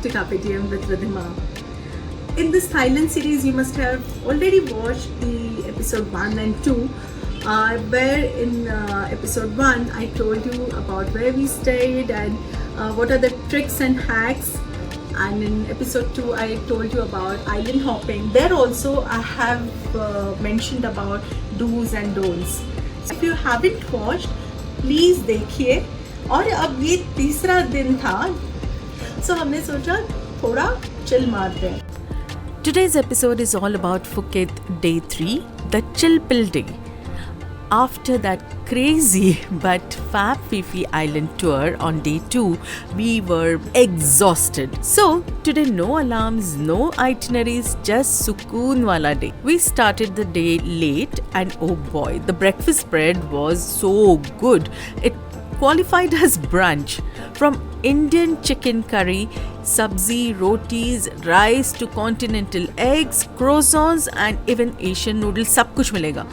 back to Carpe Diem with Ridhima. In this Thailand series, you must have already watched the episode 1 and 2, where in episode 1 I told you about where we stayed and what are the tricks and hacks, and in episode 2 I told you about island hopping. There also I have mentioned about do's and don'ts. So if you haven't watched, please देखिए. और अब ये तीसरा दिन था, सो हमने सोचा थोड़ा चिल मारते हैं. Today's episode is all about Phuket Day 3, the Chill Pill Day. After that crazy but fab Fifi Island tour on day 2, we were exhausted. So today no alarms, no itineraries, just sukoon wala day. We started the day late and oh boy, the breakfast spread was so good. It qualified as brunch. From Indian chicken curry, sabzi, rotis, rice to continental eggs, croissants and even Asian noodles, सब कुछ मिलेगा.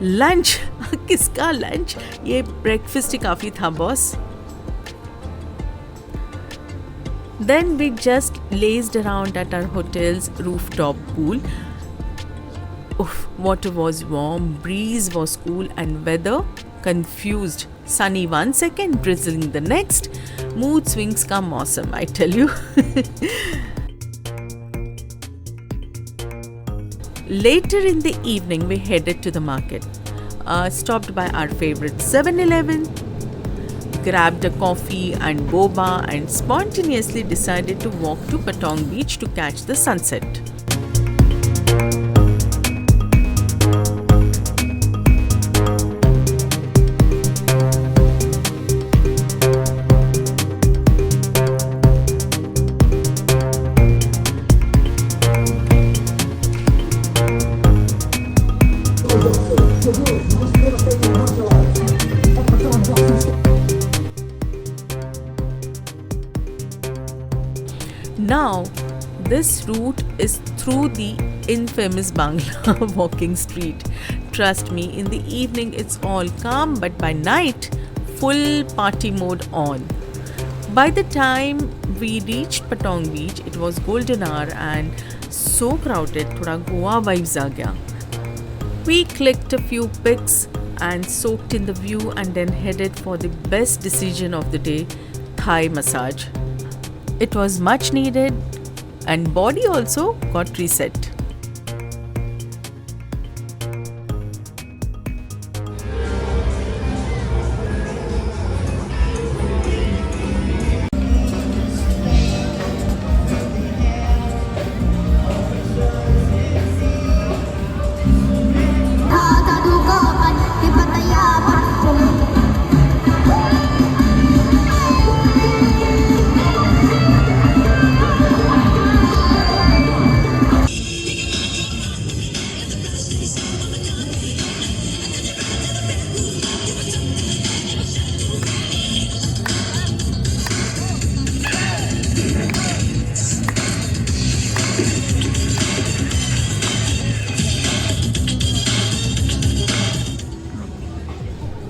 Lunch किसका lunch, ये breakfast ही काफ़ी था boss. Then we just lazed around at our hotel's rooftop pool. Oof, water was warm, breeze was cool and weather confused. Sunny one second, drizzling the next. Mood swings ka mausam, I tell you. Later in the evening, we headed to the market. Stopped by our favorite 7-Eleven, grabbed a coffee and boba and spontaneously decided to walk to Patong Beach to catch the sunset. Now, this route is through the infamous Bangla walking street. Trust me, in the evening it's all calm, but by night, full party mode on. By the time we reached Patong Beach, it was golden hour and so crowded, thoda Goa vibes aa gaya. We clicked a few pics and soaked in the view and then headed for the best decision of the day, Thai massage. It was much needed and body also got reset.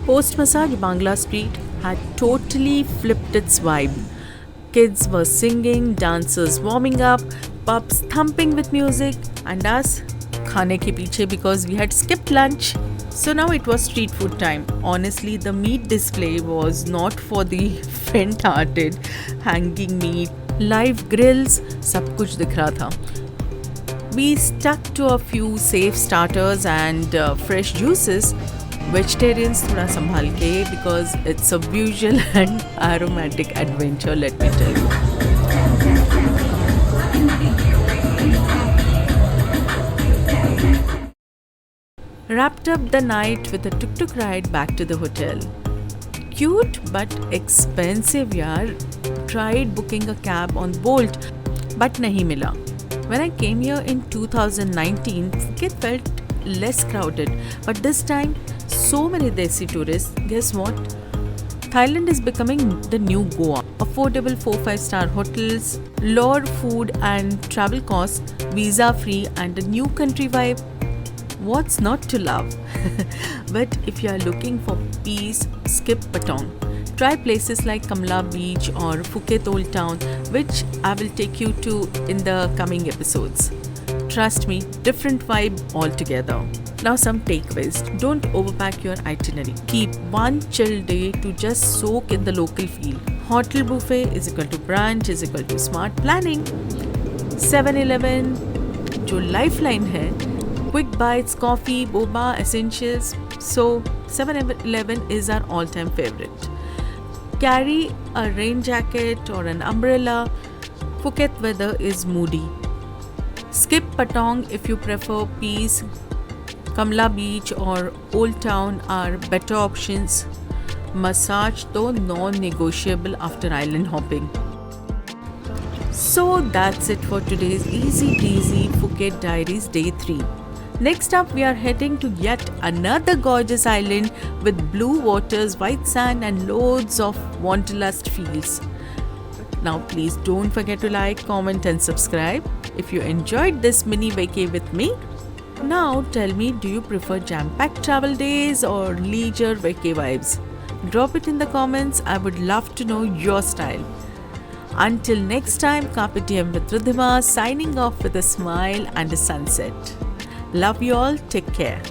Post-massage Bangla Street had totally flipped its vibe. Kids were singing, dancers warming up, pubs thumping with music, and us khane ke piche because we had skipped lunch. So now it was street food time. Honestly, the meat display was not for the faint-hearted. Hanging meat, live grills, सब कुछ दिख रहा था. We stuck to a few safe starters and fresh juices. Vegetarians थोड़ा संभाल के because it's a visual and aromatic adventure, let me tell you. Wrapped up the night with a tuk-tuk ride back to the hotel. Cute but expensive yaar. Tried booking a cab on Bolt but nahi mila. When I came here in 2019, Phuket felt less crowded, but this time so many Desi tourists. Guess what? Thailand is becoming the new Goa. Affordable 4-5-star hotels, lower food and travel costs, visa free and a new country vibe. What's not to love? But if you are looking for peace, skip Patong. Try places like Kamla Beach or Phuket Old Town, which I will take you to in the coming episodes. Trust me, different vibe altogether. Now some takeaways. Don't overpack your itinerary. Keep one chill day to just soak in the local feel. Hotel buffet is equal to brunch is equal to smart planning. 7-Eleven जो lifeline है, quick bites, coffee, boba, essentials. So 7-Eleven is our all-time favorite. Carry a rain jacket or an umbrella. Phuket weather is moody. Skip Patong if you prefer peace. Kamla Beach or Old Town are better options. Massage though non-negotiable after island hopping. So that's it for today's Easy Breezy Phuket Diaries Day 3. Next up, we are heading to yet another gorgeous island with blue waters, white sand and loads of wanderlust feels. Now please don't forget to like, comment and subscribe if you enjoyed this mini vacay with me. Now tell me, do you prefer jam-packed travel days or leisure vacay vibes? Drop it in the comments. I would love to know your style. Until next time, Carpe Diem with Ridhima signing off with a smile and a sunset. Love you all. Take care.